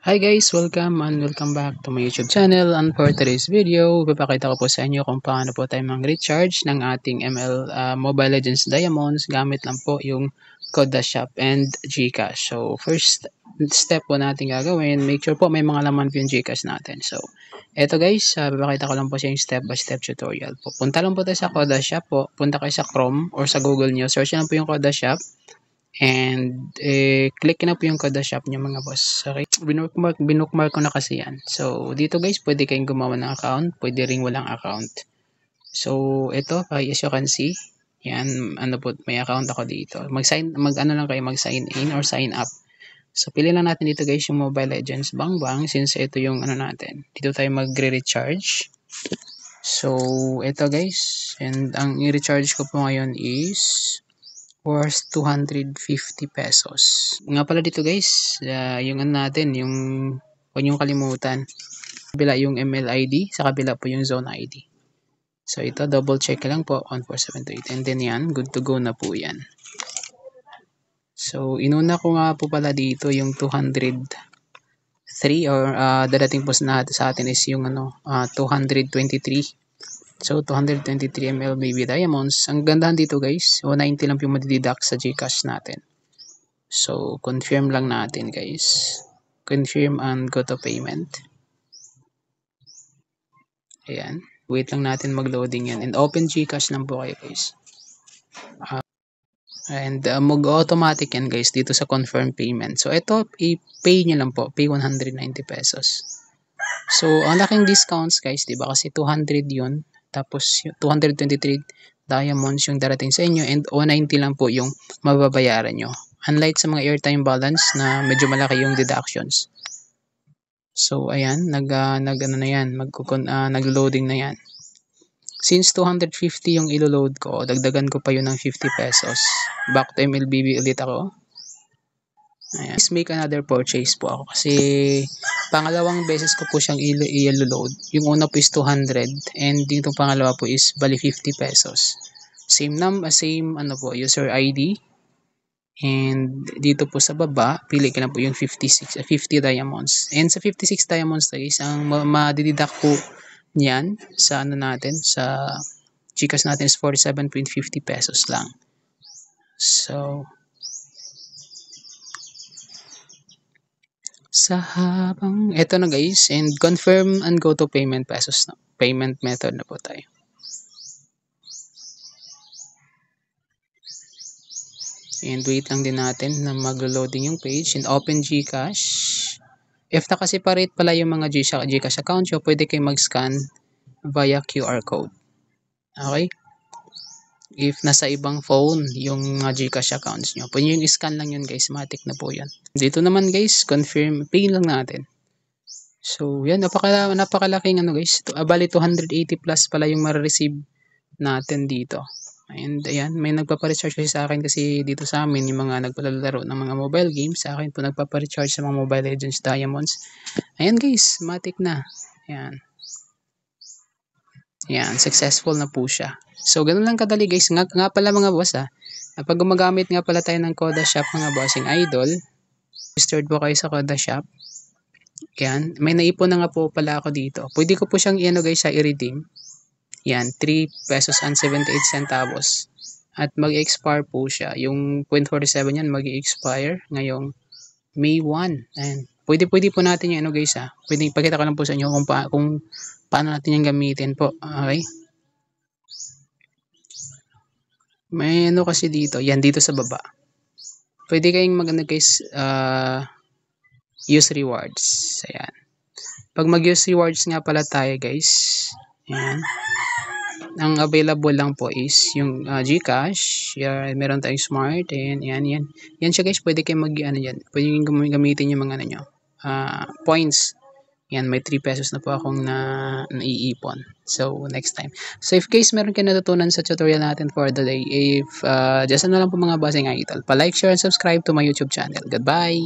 Hi guys! Welcome and welcome back to my YouTube channel, and for today's video, ipapakita ko po sa inyo kung paano po tayo mang-recharge ng ating Mobile Legends Diamonds gamit lang po yung Koda Shop and GCash. So first step po natin gagawin, make sure po may mga laman po yung GCash natin. So eto guys, ipapakita ko lang po sa yung step by step tutorial po. Punta lang po tayo sa Koda Shop po, punta kayo sa Chrome or sa Google nyo, search lang po yung Koda Shop. And click na po yung Koda Shop nyo mga boss. Okay? Binookmark ko na kasi yan. So dito guys, pwede kayong gumawa ng account, pwede ring walang account. So ito, as you can see, yan, ano po, may account ako dito. Mag-sign in or sign up. So pili lang natin dito guys yung Mobile Legends Bangbang, since ito yung ano natin. Dito tayo magre-recharge. So ito guys, and ang i-recharge ko po ngayon is worth 250 pesos. Nga pala dito guys, yung ano natin, yung huwag niyong kalimutan. Sa kabila yung ML ID, sa kabila po yung zone ID. So ito, double check lang po, 14728. And then yan, good to go na po yan. So inuna ko nga po pala dito yung 203 or dadating po sa atin is yung 223. So, 223 ml baby diamonds. Ang gandahan dito guys, 190 lang yung madideduct sa GCash natin. So, confirm lang natin guys. Confirm and go to payment. Ayan. Wait lang natin mag-loading yan. And open GCash lang po kayo guys. And mag-automatic yan guys dito sa confirm payment. So, ito, i-pay nyo lang po. Pay 190 pesos. So, ang laking discounts guys, diba? Kasi 200 yun. Tapos 223 diamonds yung darating sa inyo and 190 lang po yung mababayaran nyo. Unlike sa mga airtime balance na medyo malaki yung deductions. So ayan, nag-loading na yan. Since 250 yung ilo-load ko, dagdagan ko pa yun ng 50 pesos. Back to MLBB ulit ako. Ayan. Please make another purchase po ako kasi pangalawang beses ko po siyang i-load. Yung una po is 200 and dito pangalawa po is bali 50 pesos. Same user ID. And dito po sa baba, pili ka na po yung 50 diamonds. And sa 56 diamonds guys, ang madideduct po niyan sa sa GCash natin is 47.50 pesos lang. So sa habang eto na guys, and confirm and go to payment pesos na. Payment method na po tayo. And wait lang din natin na mag-loading yung page and open GCash. If naka-separate pala yung mga GCash account nyo, pwede kayo mag-scan via QR code. Okay? If nasa ibang phone yung GCash accounts nyo, pwede yung scan lang yun guys, matik na po yan. Dito naman guys, confirm, pay lang natin. So yan, napakalaking guys, bali 280 plus pala yung ma-receive natin dito. And ayan, may nagpapa-recharge kasi sa akin kasi dito sa amin, yung mga nagpalalaro ng mga mobile games, sa akin po nagpapa-recharge sa mga Mobile Legends Diamonds. Ayan guys, matik na. Ayan. Ayan, successful na po siya. So, ganun lang kadali guys. Nga pala mga boss pag gumagamit nga pala tayo ng Koda Shop mga bossing idol, registered po kayo sa Koda Shop. Yan, may naipon na nga po pala ako dito. Pwede ko po siyang guys i-redeem. Yan, 3 pesos and 78 centavos. At mag-expire po siya. Yung 0.47 yan mag-expire ngayong May 1. Ayan. Pwede po natin yung guys Pwede ipakita ko lang po sa inyo kung paano natin yung gamitin po. Okay? May kasi dito. Yan, dito sa baba. Pwede kayong guys, use rewards. Ayan. Pag mag-use rewards nga pala tayo guys. Ayan. Ang available lang po is yung GCash. Meron tayong Smart. And yan. Yan siya guys. Pwede kayong pwede kayong gamitin yung mga points. Yan, may 3 pesos na po akong naiipon. So, next time. So, if case meron kayo natutunan sa tutorial natin for the day, if just lang po mga bossing idol, pa-like, share, and subscribe to my YouTube channel. Goodbye!